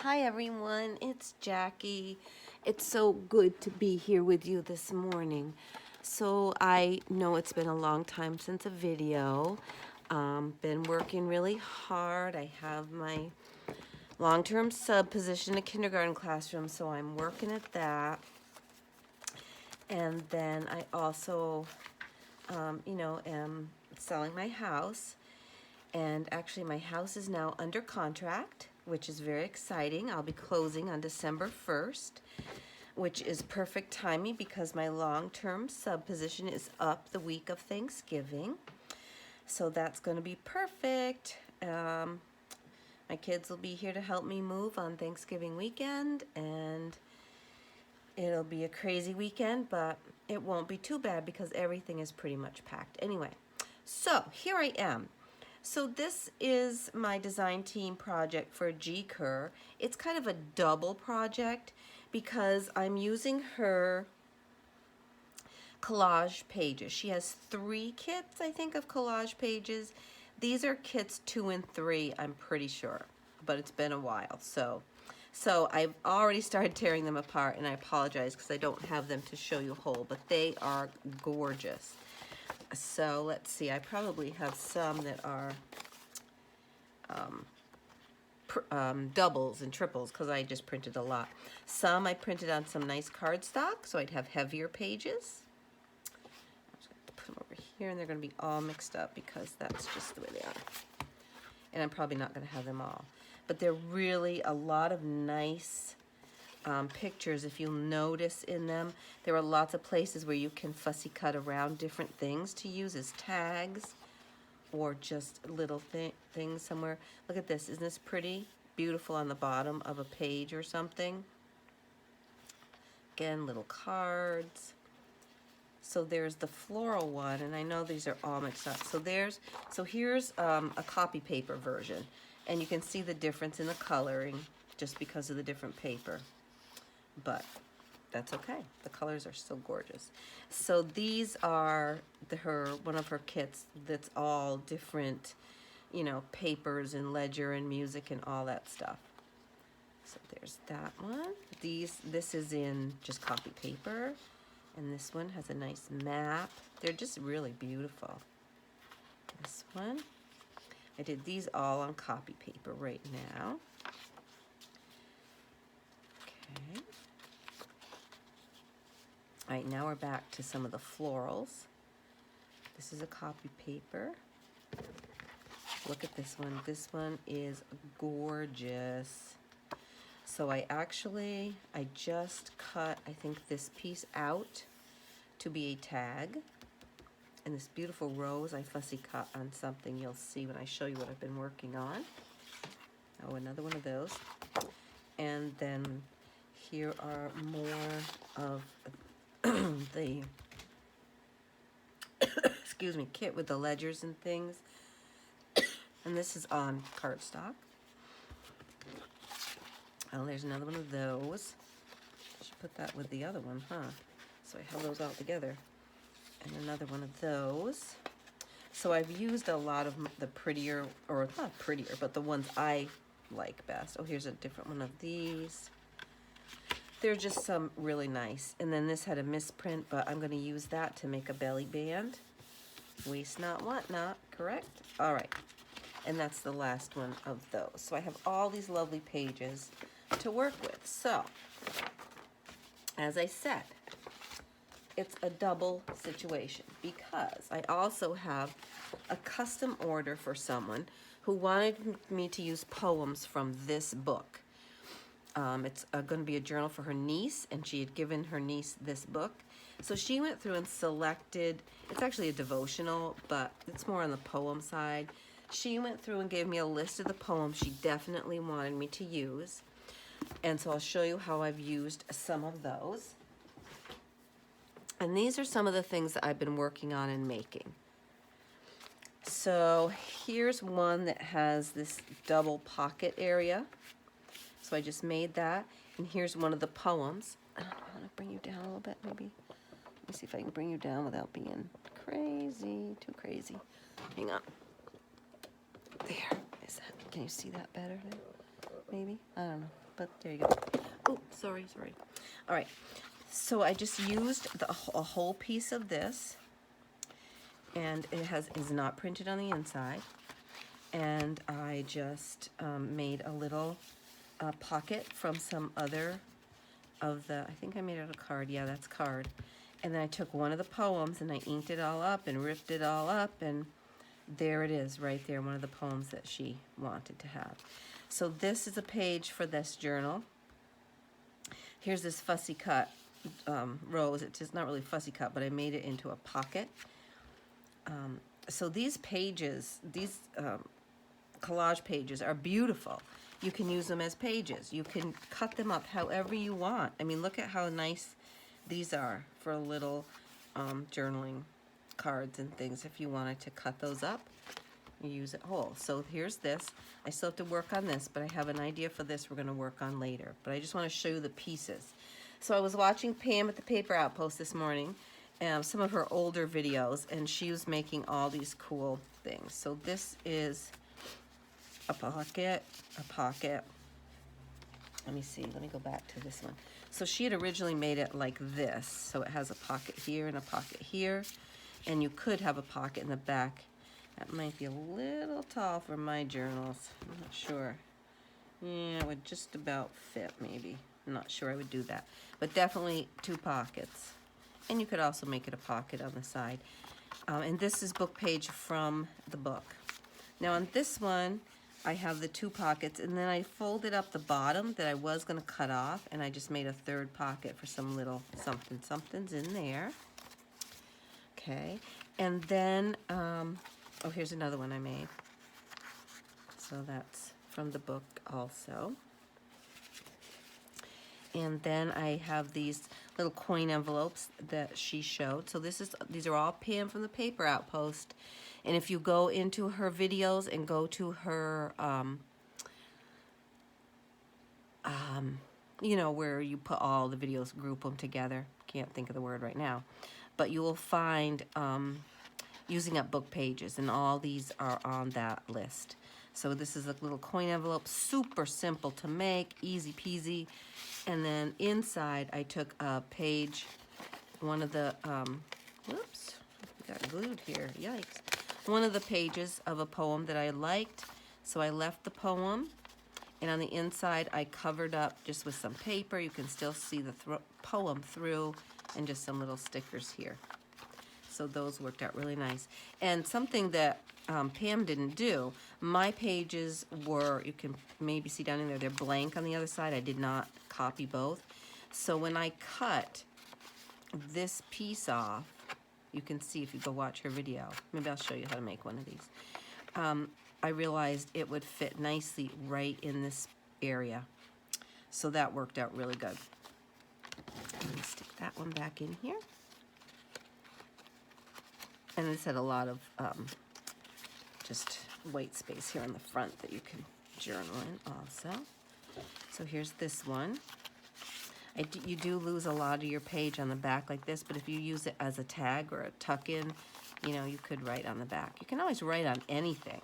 Hi everyone, it's Jackie. It's so good to be here with you this morning. So I know it's been a long time since a video. Been working really hard. I have my long-term sub position in a kindergarten classroom, so I'm working at that. And then I also, am selling my house. And actually my house is now under contract, which is very exciting. I'll be closing on December 1st, which is perfect timing because my long-term sub position is up the week of Thanksgiving. So that's going to be perfect. My kids will be here to help me move on Thanksgiving weekend, and it'll be a crazy weekend, but it won't be too bad because everything is pretty much packed. Anyway, so here I am. So this is my design team project for Kerr. It's kind of a double project because I'm using her collage pages. She has 3 kits, I think, of collage pages. These are kits 2 and 3, I'm pretty sure, but it's been a while. So I've already started tearing them apart, and I apologize because I don't have them to show you whole, but they are gorgeous. So let's see, I probably have some that are doubles and triples because I just printed a lot. Some I printed on some nice cardstock, so I'd have heavier pages. I'm just going to put them over here, and they're going to be all mixed up because that's just the way they are. And I'm probably not going to have them all. But they're really a lot of nice pictures. If you'll notice in them, there are lots of places where you can fussy cut around different things to use as tags or just little things somewhere. Look at this. Isn't this pretty? Beautiful on the bottom of a page or something. Again, little cards. So there's the floral one, and I know these are all mixed up. So here's a copy paper version, and you can see the difference in the coloring just because of the different paper. But that's okay. The colors are still gorgeous. So these are one of her kits that's all different, papers and ledger and music and all that stuff. So there's that one. This is in just copy paper, and this one has a nice map. They're just really beautiful. This one, I did these all on copy paper right now. Okay. All right, now we're back to some of the florals. This is a copy paper. Look at this one. This one is gorgeous. So I just cut, I think, this piece out to be a tag. And this beautiful rose I fussy cut on something you'll see when I show you what I've been working on. Oh, another one of those. And then here are more of the excuse me, kit with the ledgers and things. And this is on cardstock. Oh, there's another one of those. I should put that with the other one, huh? So I have those all together. And another one of those. So I've used a lot of the prettier, or not prettier, but the ones I like best. Oh, here's a different one of these. They're just some really nice. And then this had a misprint, but I'm going to use that to make a belly band. Waste not, want not, correct? All right. And that's the last one of those. So I have all these lovely pages to work with. So, as I said, it's a double situation because I also have a custom order for someone who wanted me to use poems from this book. It's going to be a journal for her niece, and she had given her niece this book. So she went through and selected, it's actually a devotional, but it's more on the poem side. She went through and gave me a list of the poems she definitely wanted me to use. And so I'll show you how I've used some of those. And these are some of the things that I've been working on and making. So here's one that has this double pocket area. So I just made that. And here's one of the poems. I want to bring you down a little bit, maybe. Let me see if I can bring you down without being crazy, too crazy. Hang on. There. Can you see that better now? Maybe? I don't know. but there you go. Oh, sorry. All right, so I just used a whole piece of this, and it is not printed on the inside, and I just made a little pocket from some other of the, I think I made it out of card, yeah, that's card. And then I took one of the poems and I inked it all up and ripped it all up, and there it is right there, one of the poems that she wanted to have. So this is a page for this journal. Here's this fussy cut rose. It's just not really fussy cut, but I made it into a pocket. So these pages, these collage pages are beautiful. You can use them as pages. You can cut them up however you want. I mean, look at how nice these are for little journaling cards and things. If you wanted to cut those up, you use it whole. So here's this. I still have to work on this, but I have an idea for this we're going to work on later. But I just want to show you the pieces. So I was watching Pam at the Paper Outpost this morning, some of her older videos, and she was making all these cool things. So this is a pocket. Let me see, let me go back to this one. So she had originally made it like this. So it has a pocket here and a pocket here, and you could have a pocket in the back. That might be a little tall for my journals. I'm not sure. Yeah, it would just about fit maybe. I'm not sure I would do that. But definitely 2 pockets. And you could also make it a pocket on the side. And this is book page from the book. Now on this one, I have the 2 pockets, and then I folded up the bottom that I was going to cut off, and I just made a 3rd pocket for some little something's in there. Okay, and then, oh, here's another one I made. So that's from the book also. And then I have these little coin envelopes that she showed. So these are all Pam from the Paper Outpost. And if you go into her videos and go to her, you know, where you put all the videos, group them together. Can't think of the word right now. But you will find using up book pages, and all these are on that list. So this is a little coin envelope, super simple to make, easy peasy. And then inside I took a page, one of the, whoops, got glued here, yikes. One of the pages of a poem that I liked, so I left the poem, and on the inside I covered up just with some paper. You can still see the poem through, and just some little stickers here. So those worked out really nice. And something that Pam didn't do, my pages were, you can maybe see down in there, they're blank on the other side. I did not copy both. So when I cut this piece off, you can see if you go watch her video. Maybe I'll show you how to make one of these. I realized it would fit nicely right in this area. So that worked out really good. Let me stick that one back in here. And this had a lot of just white space here on the front that you can journal in also. So here's this one. You do lose a lot of your page on the back like this, but if you use it as a tag or a tuck-in, you know, you could write on the back. You can always write on anything,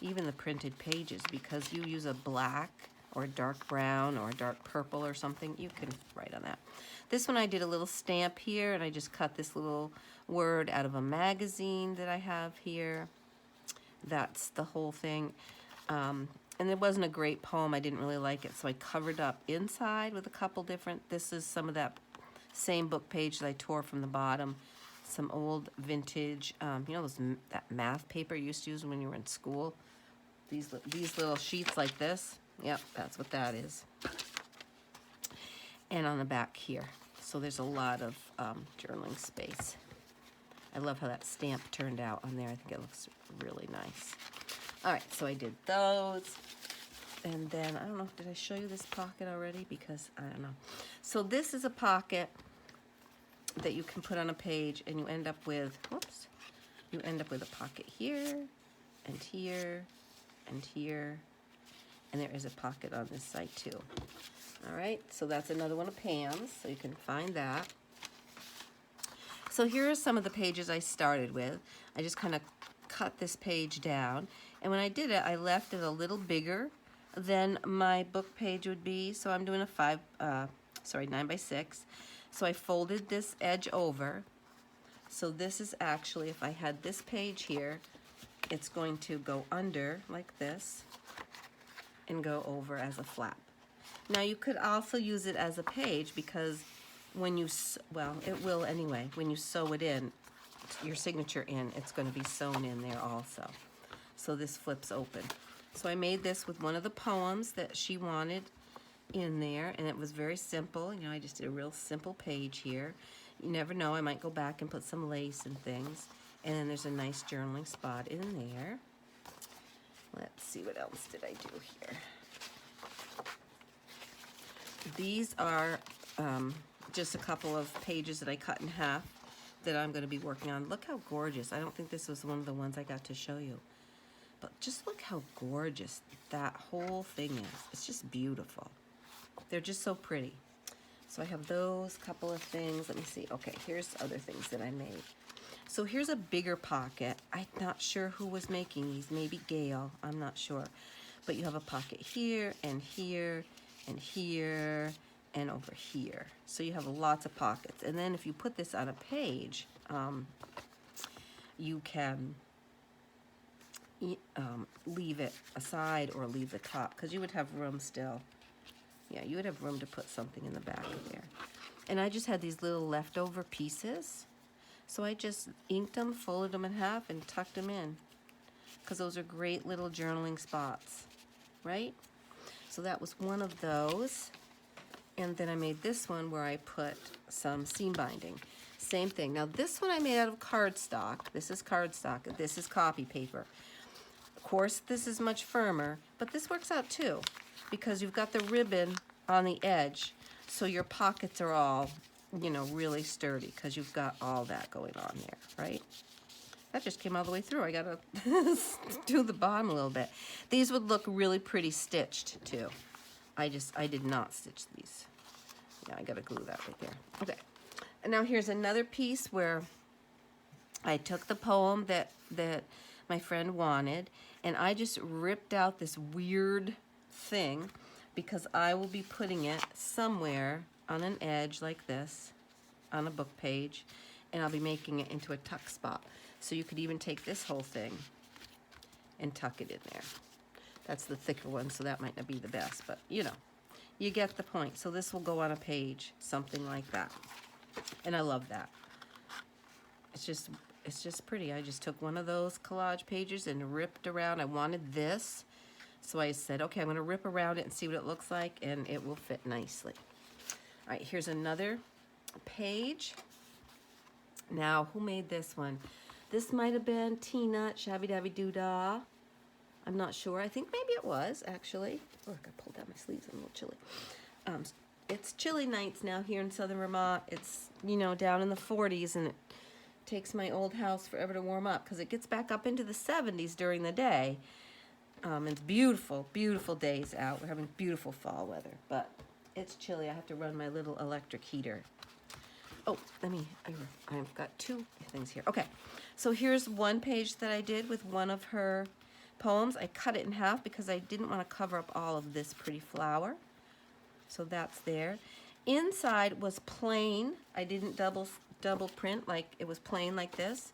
even the printed pages, because you use a black or a dark brown or a dark purple or something, you can write on that. This one I did a little stamp here, and I just cut this little word out of a magazine that I have here. That's the whole thing. And it wasn't a great poem. I didn't really like it, so I covered up inside with a couple different. This is some of that same book page that I tore from the bottom. Some old vintage, you know, that math paper you used to use when you were in school. These little sheets like this. Yep, that's what that is. And on the back here. So there's a lot of journaling space. I love how that stamp turned out on there. I think it looks really nice. All right, so I did those. And then, I don't know, did I show you this pocket already? Because, I don't know. So this is a pocket that you can put on a page, and you end up with, whoops, you end up with a pocket here, and here, and here, and there is a pocket on this side too. All right, so that's another one of Pam's, so you can find that. So here are some of the pages I started with. I just kind of cut this page down, and when I did it, I left it a little bigger than my book page would be. So I'm doing a 9 by 6. So I folded this edge over. So this is actually, if I had this page here, it's going to go under like this and go over as a flap. Now you could also use it as a page because when you, well, it will anyway, when you sew it in, your signature in, it's going to be sewn in there also. So this flips open. So I made this with one of the poems that she wanted in there, and it was very simple. You know, I just did a real simple page here. You never know, I might go back and put some lace and things. And then there's a nice journaling spot in there. Let's see, what else did I do here? These are just a couple of pages that I cut in half that I'm going to be working on. Look how gorgeous. I don't think this was one of the ones I got to show you. But just look how gorgeous that whole thing is. It's just beautiful. They're just so pretty. So I have those couple of things. Let me see. Okay, here's other things that I made. So here's a bigger pocket. I'm not sure who was making these. Maybe Gail. I'm not sure. But you have a pocket here and here and here and over here. So you have lots of pockets. And then if you put this on a page, you can leave it aside or leave the top, because you would have room still. Yeah, you would have room to put something in the back of there. And I just had these little leftover pieces. So I just inked them, folded them in half, and tucked them in. Because those are great little journaling spots, right? So that was one of those. And then I made this one where I put some seam binding. Same thing. Now this one I made out of cardstock. This is cardstock. This is copy paper. Of course, this is much firmer, but this works out too, because you've got the ribbon on the edge, so your pockets are all, you know, really sturdy, because you've got all that going on there, right? That just came all the way through. I gotta do the bottom a little bit. These would look really pretty stitched too. I did not stitch these. Yeah, I gotta glue that right there. Okay. And now here's another piece where I took the poem that my friend wanted, and I just ripped out this weird thing, because I will be putting it somewhere on an edge like this, on a book page, and I'll be making it into a tuck spot. So you could even take this whole thing and tuck it in there. That's the thicker one, so that might not be the best, but you know, you get the point. So this will go on a page, something like that. And I love that. It's just pretty. I just took one of those collage pages and ripped around. I wanted this, so I said, okay, I'm going to rip around it and see what it looks like, and it will fit nicely. All right, here's another page. Now, who made this one? This might have been Tina, Shabby Dabby Doodah. I'm not sure. I think maybe it was, actually. Oh, I pulled down my sleeves. I'm a little chilly. It's chilly nights now here in southern Vermont. It's, you know, down in the 40s, and it takes my old house forever to warm up, because it gets back up into the 70s during the day. It's beautiful, beautiful days out. We're having beautiful fall weather, but it's chilly. I have to run my little electric heater. Oh, I've got two things here. Okay, so here's one page that I did with one of her poems. I cut it in half because I didn't want to cover up all of this pretty flower. So that's there. Inside was plain. I didn't double print, like it was plain like this.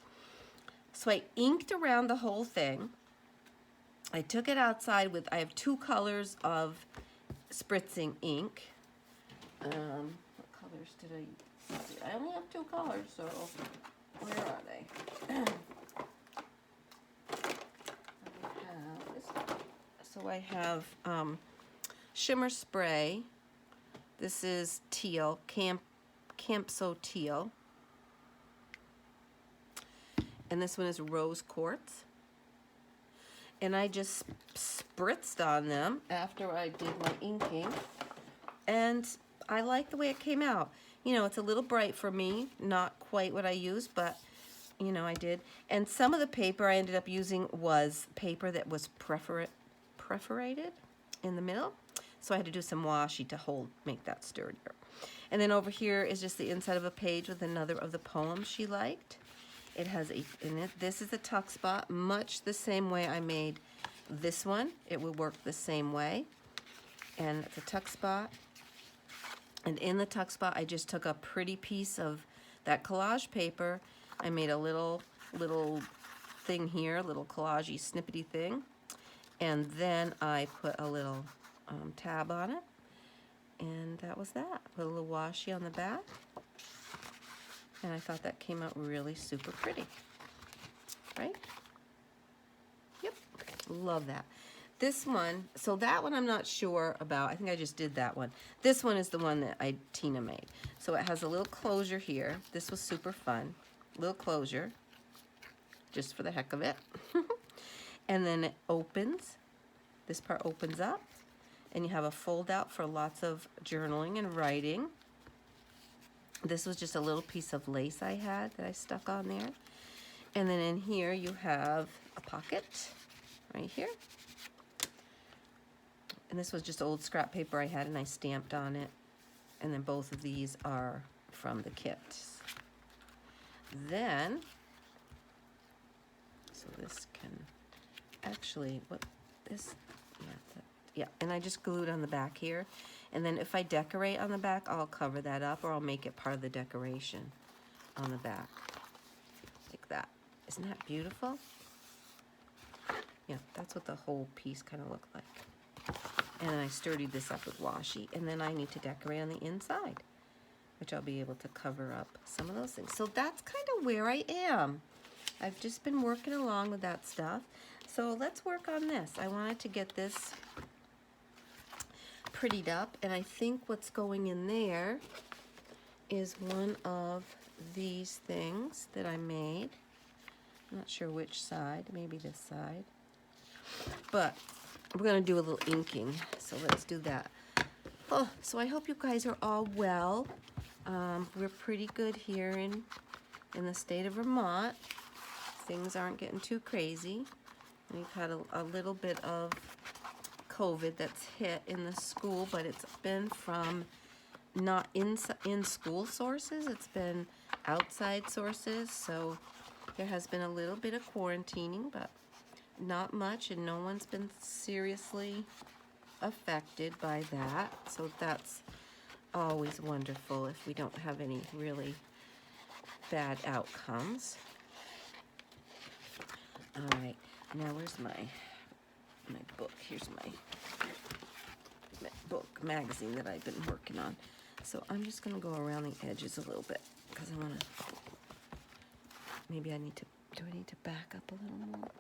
So I inked around the whole thing. I took it outside with, I have two colors of spritzing ink. What colors did I use? I only have two colors, so where are they? So I have shimmer spray. This is teal, Campso teal. And this one is rose quartz. And I just spritzed on them after I did my inking. And I like the way it came out. You know, it's a little bright for me, not quite what I used, but you know, I did. And some of the paper I ended up using was paper that was perforated in the middle. So I had to do some washi to make that sturdier. And then over here is just the inside of a page with another of the poems she liked. It has this is a tuck spot, much the same way I made this one, it will work the same way. And it's a tuck spot. And in the tuck spot, I just took a pretty piece of that collage paper. I made a little thing here, little collagey snippety thing. And then I put a little tab on it. And that was that. Put a little washi on the back. And I thought that came out really super pretty. Right? Yep. Love that. This one, so that one I'm not sure about. I think I just did that one. This one is the one that Tina made. So it has a little closure here. This was super fun. Little closure, just for the heck of it. And then it opens. This part opens up. And you have a fold out for lots of journaling and writing. This was just a little piece of lace I had that I stuck on there. And then in here you have a pocket right here. And this was just old scrap paper I had and I stamped on it. And then both of these are from the kit. Then, so this can actually, yeah, and I just glued on the back here. And then if I decorate on the back, I'll cover that up or I'll make it part of the decoration on the back. Like that. Isn't that beautiful? Yeah, that's what the whole piece kind of looked like. And then I sturdied this up with washi. And then I need to decorate on the inside, which I'll be able to cover up some of those things. So that's kind of where I am. I've just been working along with that stuff. So let's work on this. I wanted to get this prettied up. And I think what's going in there is one of these things that I made. I'm not sure which side. Maybe this side. But we're going to do a little inking, so let's do that. Oh, so I hope you guys are all well. We're pretty good here in the state of Vermont. Things aren't getting too crazy. We've had a little bit of COVID that's hit in the school, but it's been from not in school sources. It's been outside sources, so there has been a little bit of quarantining, but not much, and no one's been seriously affected by that. So that's always wonderful if we don't have any really bad outcomes. All right, now where's my book? Here's my book magazine that I've been working on. So I'm just gonna go around the edges a little bit because I wanna, maybe I need to, do I need to back up a little more?